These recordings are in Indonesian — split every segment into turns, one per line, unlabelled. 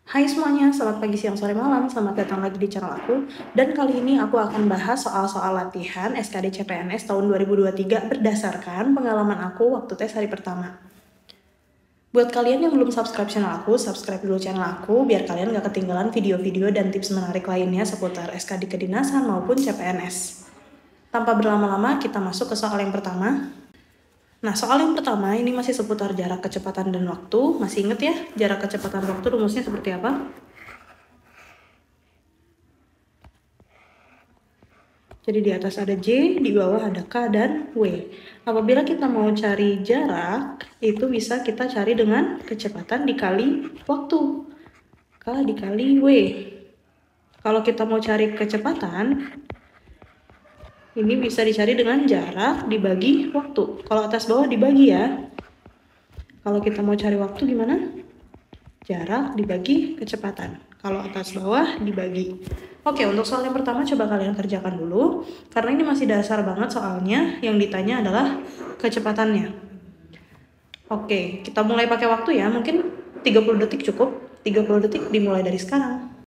Hai semuanya, selamat pagi, siang, sore, malam. Selamat datang lagi di channel aku. Dan kali ini aku akan bahas soal-soal latihan SKD CPNS tahun 2023 berdasarkan pengalaman aku waktu tes hari pertama. Buat kalian yang belum subscribe channel aku, subscribe dulu channel aku biar kalian gak ketinggalan video-video dan tips menarik lainnya seputar SKD kedinasan maupun CPNS. Tanpa berlama-lama, kita masuk ke soal yang pertama. Nah, soal yang pertama ini masih seputar jarak kecepatan dan waktu. Masih inget ya, jarak kecepatan waktu rumusnya seperti apa? Jadi di atas ada J, di bawah ada K dan W. Apabila kita mau cari jarak, itu bisa kita cari dengan kecepatan dikali waktu. K dikali W. Kalau kita mau cari kecepatan, ini bisa dicari dengan jarak dibagi waktu. Kalau atas bawah dibagi ya. Kalau kita mau cari waktu gimana? Jarak dibagi kecepatan. Kalau atas bawah dibagi. Oke, untuk soal yang pertama coba kalian kerjakan dulu. Karena ini masih dasar banget soalnya. Yang ditanya adalah kecepatannya. Oke, kita mulai pakai waktu ya. Mungkin 30 detik cukup. 30 detik dimulai dari sekarang.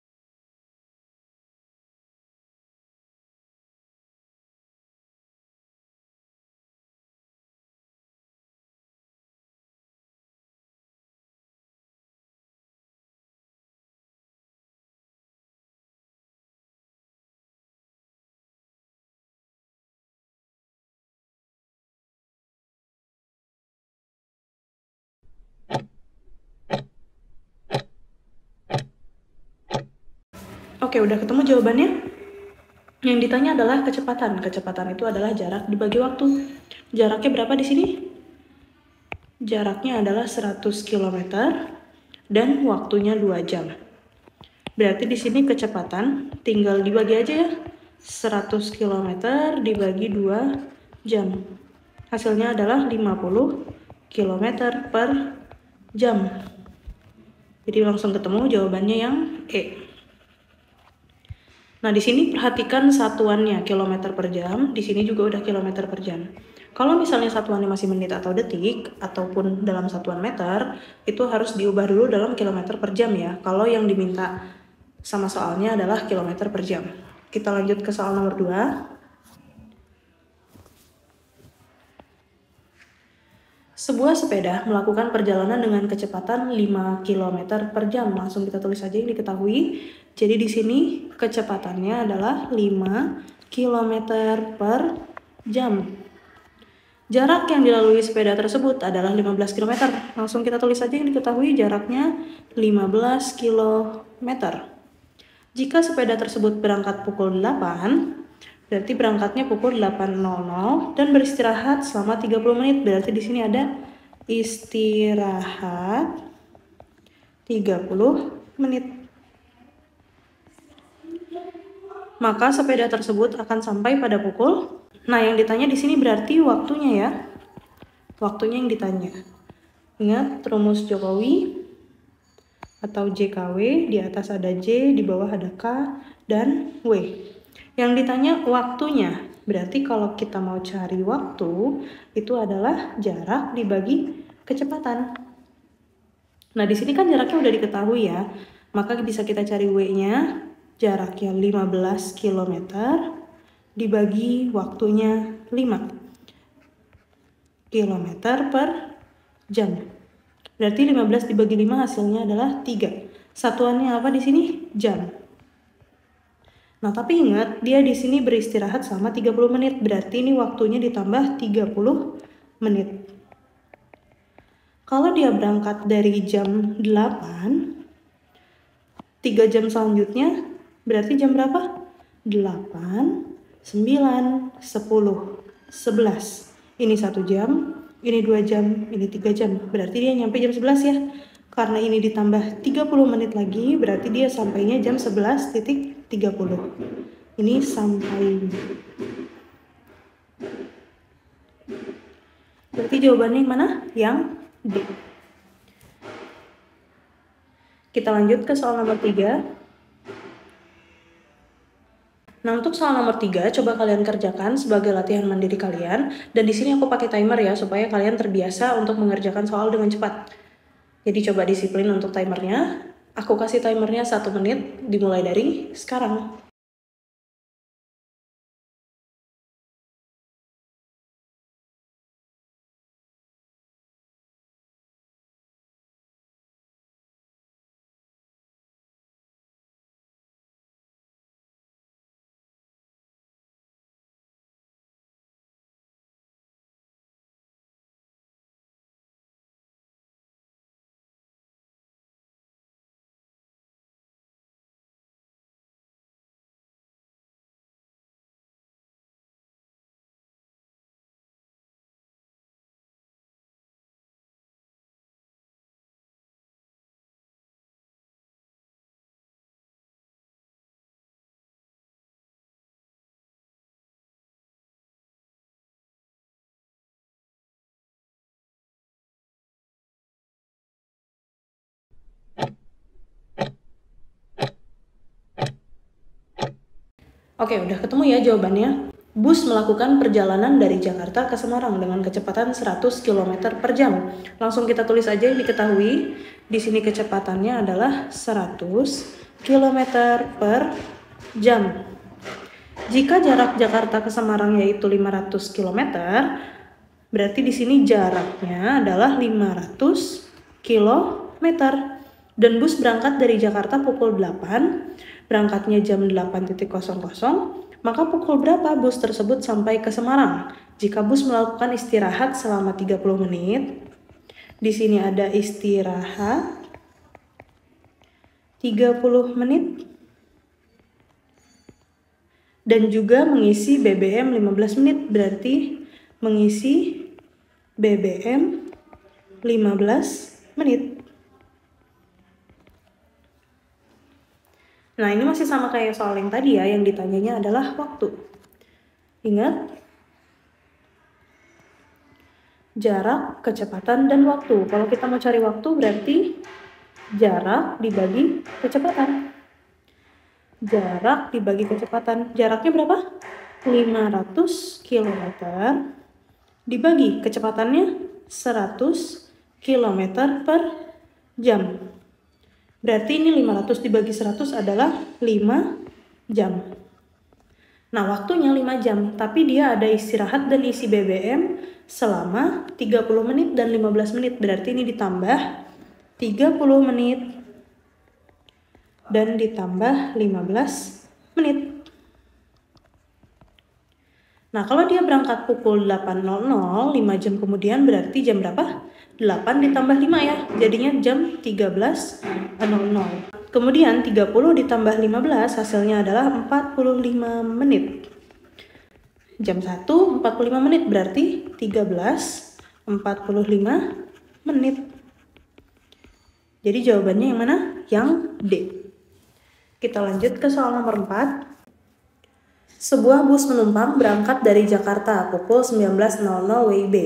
Oke, udah ketemu jawabannya? Yang ditanya adalah kecepatan. Kecepatan itu adalah jarak dibagi waktu. Jaraknya berapa di sini? Jaraknya adalah 100 km dan waktunya 2 jam. Berarti di sini kecepatan tinggal dibagi aja ya. 100 km dibagi 2 jam. Hasilnya adalah 50 km per jam. Jadi langsung ketemu jawabannya yang E. Nah, di sini perhatikan satuannya kilometer per jam, di sini juga udah kilometer per jam. Kalau misalnya satuannya masih menit atau detik, ataupun dalam satuan meter, itu harus diubah dulu dalam kilometer per jam ya. Kalau yang diminta sama soalnya adalah kilometer per jam. Kita lanjut ke soal nomor 2. Sebuah sepeda melakukan perjalanan dengan kecepatan 5 km per jam. Langsung kita tulis aja yang diketahui. Jadi di sini kecepatannya adalah 5 km per jam. Jarak yang dilalui sepeda tersebut adalah 15 km. Langsung kita tulis aja yang diketahui jaraknya 15 km. Jika sepeda tersebut berangkat pukul 8, berarti berangkatnya pukul 8.00 dan beristirahat selama 30 menit. Berarti di sini ada istirahat 30 menit. Maka sepeda tersebut akan sampai pada pukul. Nah, yang ditanya di sini berarti waktunya ya. Waktunya yang ditanya. Ingat rumus Jokowi atau JKW, di atas ada J, di bawah ada K dan W. Yang ditanya waktunya, berarti kalau kita mau cari waktu, itu adalah jarak dibagi kecepatan. Nah, di sini kan jaraknya udah diketahui ya, maka bisa kita cari W-nya, jaraknya 15 km, dibagi waktunya 5 km per jam. Berarti 15 dibagi 5 hasilnya adalah 3. Satuannya apa di sini? Jam. Nah, tapi ingat, dia di sini beristirahat selama 30 menit. Berarti ini waktunya ditambah 30 menit. Kalau dia berangkat dari jam 8, 3 jam selanjutnya, berarti jam berapa? 8, 9, 10, 11. Ini 1 jam, ini 2 jam, ini 3 jam. Berarti dia nyampe jam 11 ya. Karena ini ditambah 30 menit lagi, berarti dia sampainya jam 11.30. Ini sampai. Berarti jawabannya yang mana? Yang D. Kita lanjut ke soal nomor 3. Nah, untuk soal nomor 3, coba kalian kerjakan sebagai latihan mandiri kalian. Dan di sini aku pakai timer ya, supaya kalian terbiasa untuk mengerjakan soal dengan cepat. Jadi coba disiplin untuk timernya. Aku kasih timernya 1 menit, dimulai dari sekarang. Oke, udah ketemu ya jawabannya. Bus melakukan perjalanan dari Jakarta ke Semarang dengan kecepatan 100 km per jam. Langsung kita tulis aja yang diketahui. Di sini kecepatannya adalah 100 km per jam. Jika jarak Jakarta ke Semarang yaitu 500 km, berarti di sini jaraknya adalah 500 km. Dan bus berangkat dari Jakarta pukul 8, berangkatnya jam 8.00, maka pukul berapa bus tersebut sampai ke Semarang? Jika bus melakukan istirahat selama 30 menit, di sini ada istirahat 30 menit, dan juga mengisi BBM 15 menit, berarti mengisi BBM 15 menit. Nah, ini masih sama kayak soal yang tadi ya, yang ditanyanya adalah waktu. Ingat, jarak, kecepatan, dan waktu. Kalau kita mau cari waktu berarti jarak dibagi kecepatan. Jarak dibagi kecepatan. Jaraknya berapa? 500 km dibagi kecepatannya 100 km per jam. Berarti ini 500 dibagi 100 adalah 5 jam. Nah, waktunya 5 jam, tapi dia ada istirahat dan isi BBM selama 30 menit dan 15 menit. Berarti ini ditambah 30 menit dan ditambah 15 menit. Nah, kalau dia berangkat pukul 8.00, 5 jam kemudian berarti jam berapa? 8 ditambah 5 ya, jadinya jam 13.00. Kemudian 30 ditambah 15 hasilnya adalah 45 menit. Jam 1, 45 menit berarti 13.45 menit. Jadi jawabannya yang mana? Yang D. Kita lanjut ke soal nomor 4. Sebuah bus penumpang berangkat dari Jakarta pukul 19.00 WIB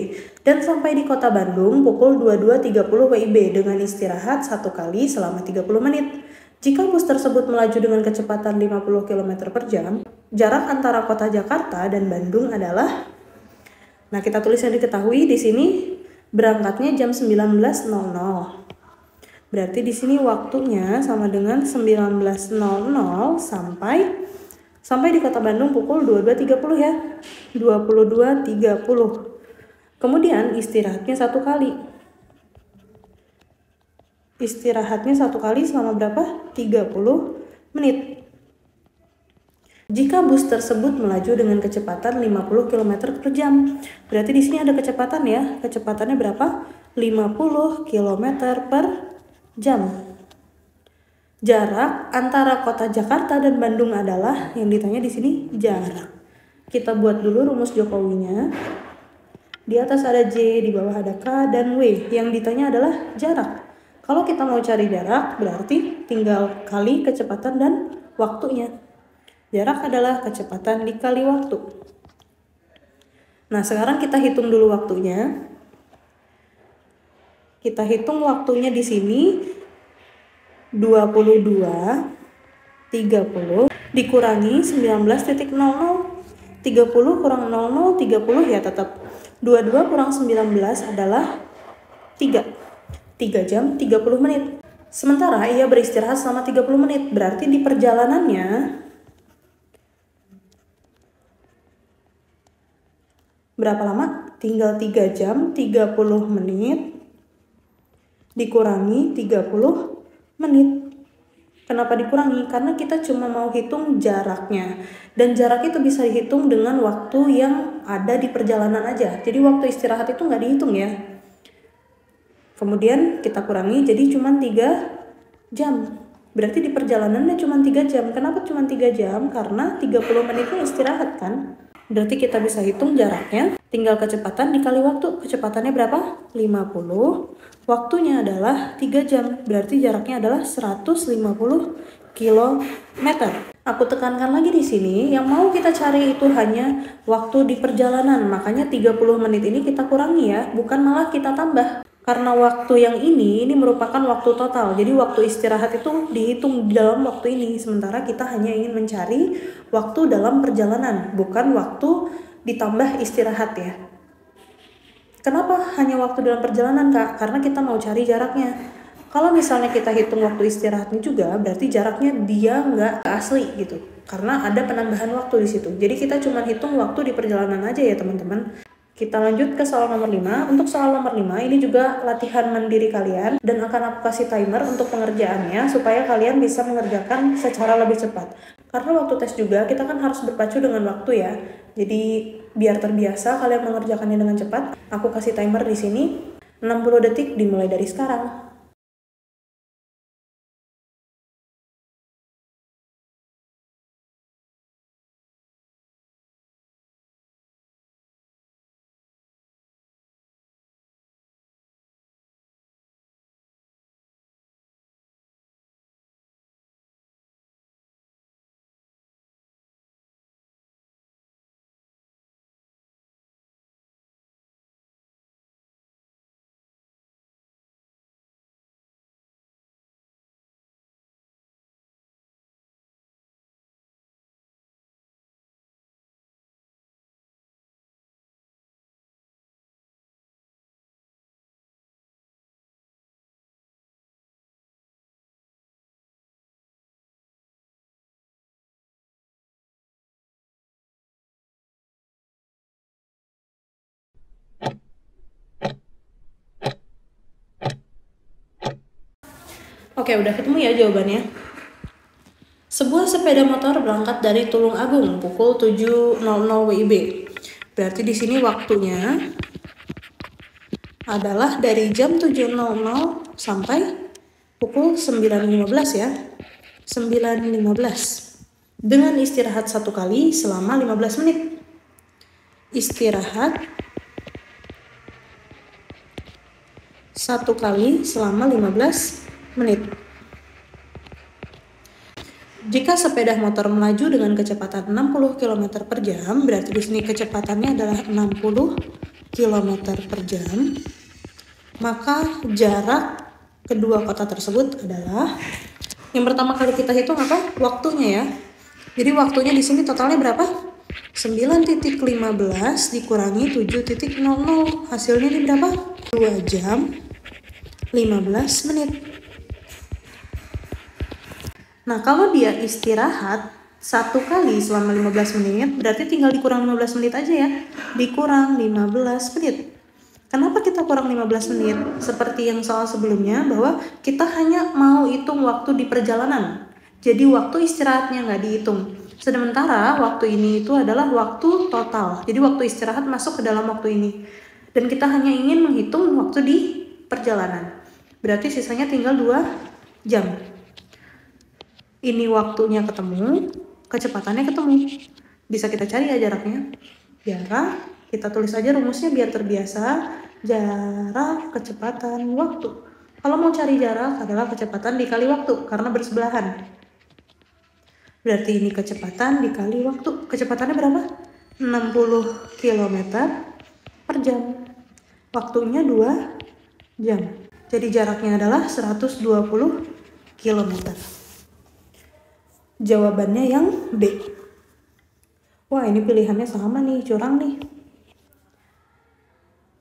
dan sampai di kota Bandung pukul 22.30 WIB dengan istirahat 1 kali selama 30 menit. Jika bus tersebut melaju dengan kecepatan 50 km per jam, jarak antara kota Jakarta dan Bandung adalah... Nah, kita tulis yang diketahui di sini berangkatnya jam 19.00. Berarti di sini waktunya sama dengan 19.00 sampai di kota Bandung pukul 22.30 ya. 22.30. Kemudian istirahatnya 1 kali. Istirahatnya 1 kali selama berapa? 30 menit. Jika bus tersebut melaju dengan kecepatan 50 km per jam. Berarti di sini ada kecepatan ya. Kecepatannya berapa? 50 km per jam. Jarak antara kota Jakarta dan Bandung adalah, yang ditanya di sini jarak. Kita buat dulu rumus Jokowinya. Di atas ada J, di bawah ada K dan W. Yang ditanya adalah jarak. Kalau kita mau cari jarak, berarti tinggal kali kecepatan dan waktunya. Jarak adalah kecepatan dikali waktu. Nah, sekarang kita hitung dulu waktunya. Kita hitung waktunya di sini. 22.30 dikurangi 19.00. 30 kurang 00, 30 ya tetap. 22 kurang 19 adalah 3 jam 30 menit. Sementara ia beristirahat selama 30 menit. Berarti di perjalanannya berapa lama? Tinggal 3 jam 30 menit dikurangi 30 menit. Kenapa dikurangi? Karena kita cuma mau hitung jaraknya. Dan jarak itu bisa dihitung dengan waktu yang ada di perjalanan aja. Jadi waktu istirahat itu nggak dihitung ya. Kemudian kita kurangi jadi cuma 3 jam. Berarti di perjalanannya cuma 3 jam. Kenapa cuma 3 jam? Karena 30 menitnya istirahat kan. Berarti kita bisa hitung jaraknya. Tinggal kecepatan dikali waktu. Kecepatannya berapa? 50. Waktunya adalah 3 jam. Berarti jaraknya adalah 150 km. Aku tekankan lagi di sini, yang mau kita cari itu hanya waktu di perjalanan. Makanya 30 menit ini kita kurangi ya, bukan malah kita tambah. Karena waktu yang ini merupakan waktu total. Jadi waktu istirahat itu dihitung di dalam waktu ini. Sementara kita hanya ingin mencari waktu dalam perjalanan, bukan waktu ditambah istirahat ya. Kenapa hanya waktu dalam perjalanan, Kak? Karena kita mau cari jaraknya. Kalau misalnya kita hitung waktu istirahatnya juga, berarti jaraknya dia nggak asli gitu. Karena ada penambahan waktu di situ. Jadi kita cuma hitung waktu di perjalanan aja ya teman-teman. Kita lanjut ke soal nomor 5. Untuk soal nomor 5 ini juga latihan mandiri kalian dan akan aku kasih timer untuk pengerjaannya supaya kalian bisa mengerjakan secara lebih cepat. Karena waktu tes juga kita kan harus berpacu dengan waktu ya. Jadi biar terbiasa kalian mengerjakannya dengan cepat. Aku kasih timer di sini 60 detik dimulai dari sekarang. Oke, udah ketemu ya jawabannya. Sebuah sepeda motor berangkat dari Tulung Agung pukul 7.00 WIB. Berarti di sini waktunya adalah dari jam 7.00 sampai pukul 9.15 ya. 9.15. Dengan istirahat 1 kali selama 15 menit. Istirahat 1 kali selama 15 menit. Jika sepeda motor melaju dengan kecepatan 60 km per jam, berarti di sini kecepatannya adalah 60 km per jam. Maka jarak kedua kota tersebut adalah, yang pertama kali kita hitung apa? Waktunya ya. Jadi waktunya di sini totalnya berapa? 9.15 dikurangi 7.00. Hasilnya ini berapa? 2 jam 15 menit. Nah, kalau dia istirahat 1 kali selama 15 menit, berarti tinggal dikurang 15 menit aja ya. Dikurang 15 menit. Kenapa kita kurang 15 menit? Seperti yang soal sebelumnya, bahwa kita hanya mau hitung waktu di perjalanan. Jadi waktu istirahatnya nggak dihitung. Sementara waktu ini itu adalah waktu total. Jadi waktu istirahat masuk ke dalam waktu ini. Dan kita hanya ingin menghitung waktu di perjalanan. Berarti sisanya tinggal 2 jam. Ini waktunya ketemu, kecepatannya ketemu. Bisa kita cari ya jaraknya. Jarak, kita tulis aja rumusnya biar terbiasa. Jarak, kecepatan, waktu. Kalau mau cari jarak adalah kecepatan dikali waktu, karena bersebelahan. Berarti ini kecepatan dikali waktu. Kecepatannya berapa? 60 km per jam. Waktunya 2 jam. Jadi jaraknya adalah 120 km. Jawabannya yang B. Wah, ini pilihannya sama nih, curang nih.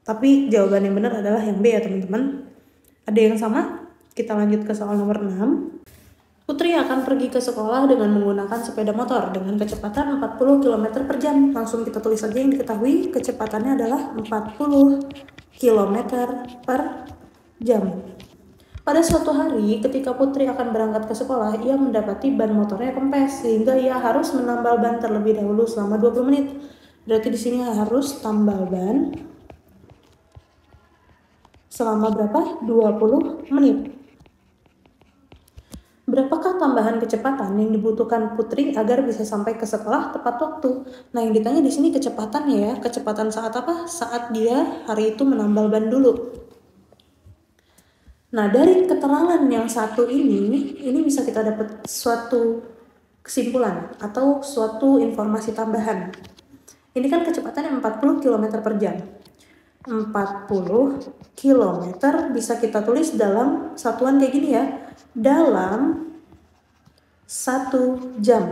Tapi jawaban yang benar adalah yang B ya teman-teman. Ada yang sama? Kita lanjut ke soal nomor 6. Putri akan pergi ke sekolah dengan menggunakan sepeda motor dengan kecepatan 40 km per jam. Langsung kita tulis saja yang diketahui, kecepatannya adalah 40 km per jam. Pada suatu hari, ketika Putri akan berangkat ke sekolah, ia mendapati ban motornya kempes, sehingga ia harus menambal ban terlebih dahulu selama 20 menit. Berarti di sini harus tambal ban selama berapa? 20 menit. Berapakah tambahan kecepatan yang dibutuhkan Putri agar bisa sampai ke sekolah tepat waktu? Nah, yang ditanya di sini kecepatannya ya. Kecepatan saat apa? Saat dia hari itu menambal ban dulu. Nah, dari keterangan yang satu ini bisa kita dapat suatu kesimpulan atau suatu informasi tambahan. Ini kan kecepatannya 40 km per jam. 40 km bisa kita tulis dalam satuan kayak gini ya. Dalam 1 jam.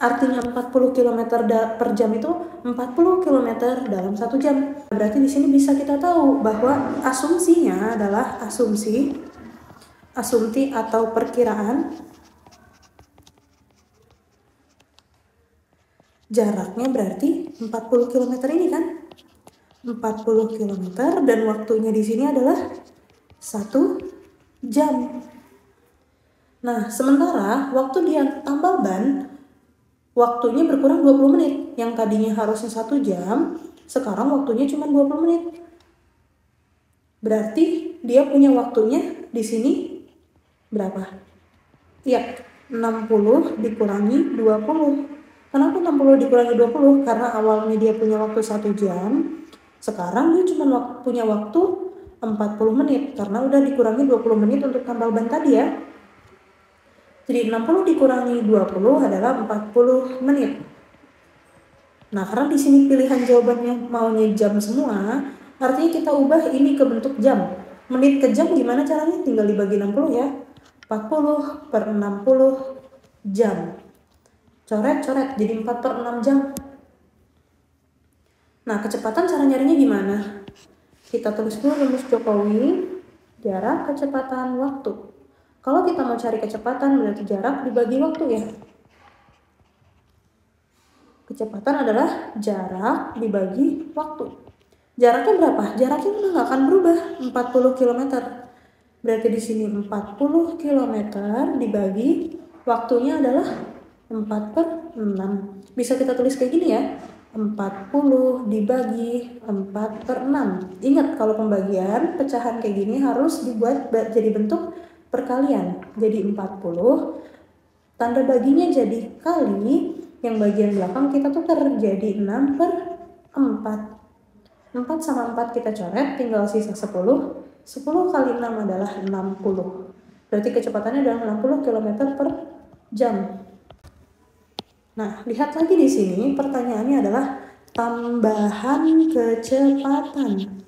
Artinya 40 km per jam itu 40 km dalam 1 jam. Berarti di sini bisa kita tahu bahwa asumsinya adalah asumsi atau perkiraan jaraknya berarti 40 km ini kan. 40 km dan waktunya di sini adalah 1 jam. Nah, sementara waktu dia tambal ban, waktunya berkurang 20 menit. Yang tadinya harusnya 1 jam, sekarang waktunya cuma 20 menit. Berarti dia punya waktunya di sini berapa? Ya, 60 dikurangi 20. Kenapa 60 dikurangi 20? Karena awalnya dia punya waktu 1 jam, sekarang dia cuma punya waktu 40 menit. Karena udah dikurangi 20 menit untuk tambal ban tadi ya. Jadi 60 dikurangi 20 adalah 40 menit. Nah, karena di sini pilihan jawabannya maunya jam semua, artinya kita ubah ini ke bentuk jam. Menit ke jam gimana caranya? Tinggal dibagi 60 ya. 40 per 60 jam. Coret-coret jadi 4 per 6 jam. Nah, kecepatan cara nyarinya gimana? Kita tulis dulu rumus Jokowi, jarak, kecepatan, waktu. Kalau kita mau cari kecepatan berarti jarak dibagi waktu ya. Kecepatan adalah jarak dibagi waktu. Jaraknya berapa? Jaraknya nggak akan berubah, 40 km. Berarti di sini 40 km dibagi waktunya adalah 4 per 6. Bisa kita tulis kayak gini ya. 40 dibagi 4 per 6. Ingat kalau pembagian pecahan kayak gini harus dibuat jadi bentuk perkalian. Jadi 40, tanda baginya jadi kali, yang bagian belakang kita tukar jadi 6 per 4. 4 sama 4 kita coret, tinggal sisa 10. 10 kali 6 adalah 60. Berarti kecepatannya adalah 60 km per jam. Nah, lihat lagi di sini pertanyaannya adalah tambahan kecepatan.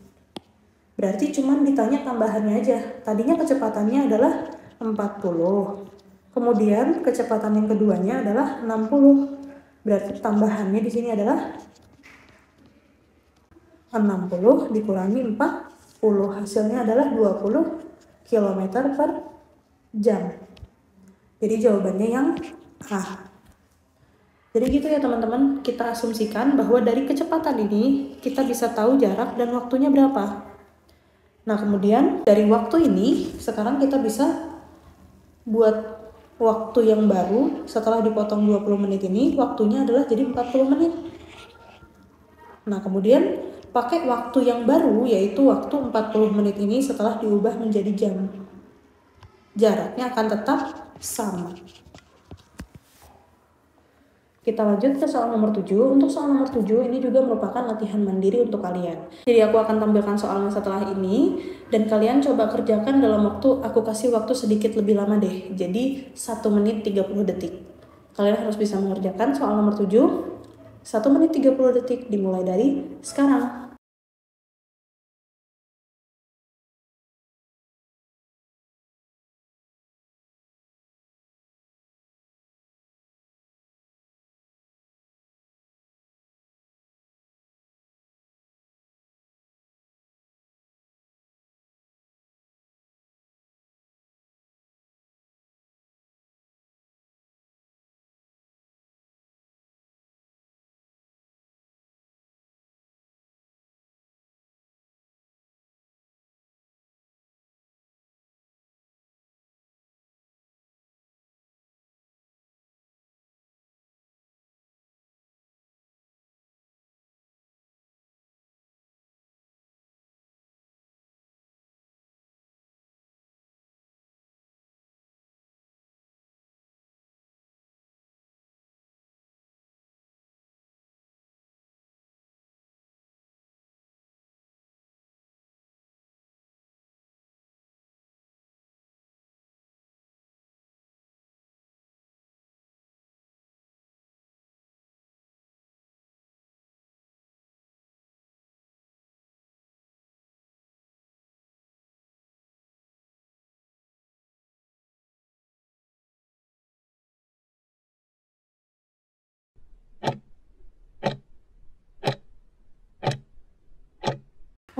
Berarti cuma ditanya tambahannya aja. Tadinya kecepatannya adalah 40. Kemudian kecepatan yang keduanya adalah 60. Berarti tambahannya di sini adalah 60 dikurangi 40. Hasilnya adalah 20 km per jam. Jadi jawabannya yang A. Jadi gitu ya teman-teman, kita asumsikan bahwa dari kecepatan ini kita bisa tahu jarak dan waktunya berapa. Nah, kemudian dari waktu ini sekarang kita bisa buat waktu yang baru. Setelah dipotong 20 menit ini, waktunya adalah jadi 40 menit. Nah, kemudian pakai waktu yang baru, yaitu waktu 40 menit ini setelah diubah menjadi jam. Jaraknya akan tetap sama. Kita lanjut ke soal nomor 7. Untuk soal nomor 7 ini juga merupakan latihan mandiri untuk kalian. Jadi aku akan tampilkan soalnya setelah ini, dan kalian coba kerjakan dalam aku kasih waktu sedikit lebih lama deh. Jadi 1 menit 30 detik. Kalian harus bisa mengerjakan soal nomor 7. 1 menit 30 detik dimulai dari sekarang.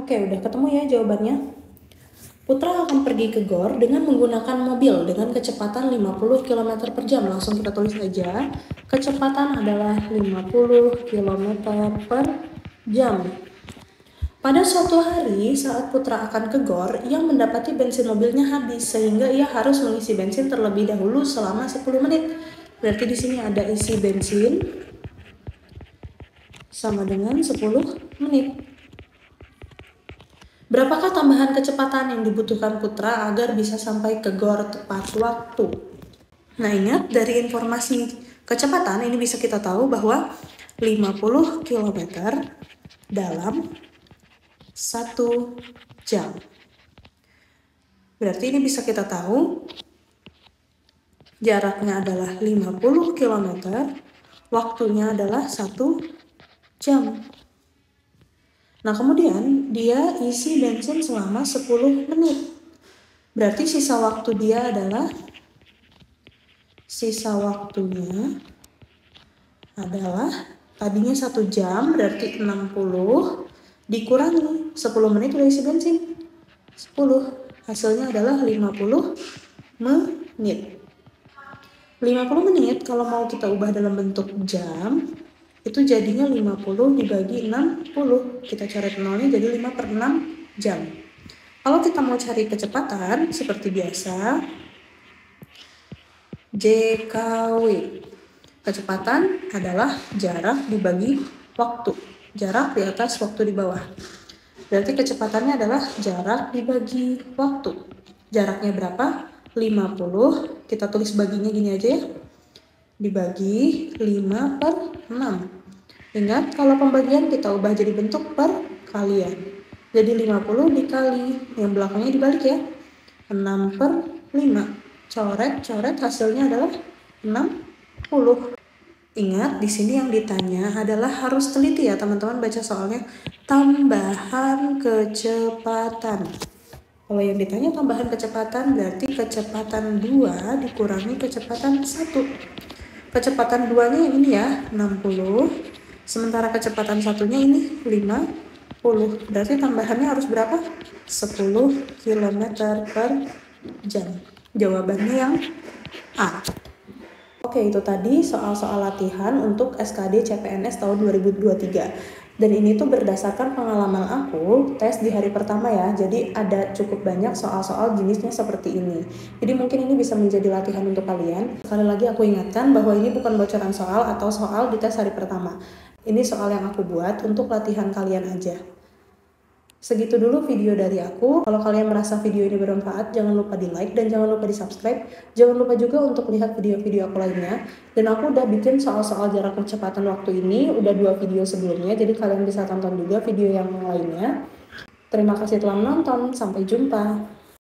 Oke, udah ketemu ya jawabannya. Putra akan pergi ke GOR dengan menggunakan mobil dengan kecepatan 50 km per jam. Langsung kita tulis aja. Kecepatan adalah 50 km per jam. Pada suatu hari saat Putra akan ke GOR, ia mendapati bensin mobilnya habis sehingga ia harus mengisi bensin terlebih dahulu selama 10 menit. Berarti di sini ada isi bensin sama dengan 10 menit. Berapakah tambahan kecepatan yang dibutuhkan Putra agar bisa sampai ke GOR tepat waktu? Nah, ingat dari informasi kecepatan ini bisa kita tahu bahwa 50 km dalam 1 jam. Berarti ini bisa kita tahu jaraknya adalah 50 km, waktunya adalah 1 jam. Nah, kemudian dia isi bensin selama 10 menit. Berarti sisa waktunya adalah 1 jam, berarti 60 dikurangi 10 menit udah isi bensin 10, hasilnya adalah 50 menit. 50 menit kalau mau kita ubah dalam bentuk jam, itu jadinya 50 dibagi 60. Kita coret nolnya jadi 5/6 jam. Kalau kita mau cari kecepatan, seperti biasa, JKW. Kecepatan adalah jarak dibagi waktu. Jarak di atas, waktu di bawah. Berarti kecepatannya adalah jarak dibagi waktu. Jaraknya berapa? 50. Kita tulis baginya gini aja ya. Dibagi 5/6. Ingat, kalau pembagian kita ubah jadi bentuk perkalian. Jadi 50 dikali, yang belakangnya dibalik ya. 6/5. Coret, hasilnya adalah 60. Ingat, di sini yang ditanya adalah harus teliti ya teman-teman baca soalnya. Tambahan kecepatan. Kalau yang ditanya tambahan kecepatan berarti kecepatan 2 dikurangi kecepatan 1. Kecepatan 2-nya yang ini ya, 60. Sementara kecepatan 1-nya ini 50. Berarti tambahannya harus berapa? 10 km per jam. Jawabannya yang A. Oke, itu tadi soal-soal latihan untuk SKD CPNS tahun 2023. Dan ini tuh berdasarkan pengalaman aku tes di hari pertama ya. Jadi ada cukup banyak soal-soal jenisnya seperti ini. Jadi mungkin ini bisa menjadi latihan untuk kalian. Sekali lagi aku ingatkan bahwa ini bukan bocoran soal atau soal di tes hari pertama. Ini soal yang aku buat untuk latihan kalian aja. Segitu dulu video dari aku. Kalau kalian merasa video ini bermanfaat, jangan lupa di like dan jangan lupa di subscribe. Jangan lupa juga untuk lihat video-video aku lainnya. Dan aku udah bikin soal-soal jarak kecepatan waktu ini, udah 2 video sebelumnya. Jadi kalian bisa tonton juga video yang lainnya. Terima kasih telah menonton, sampai jumpa.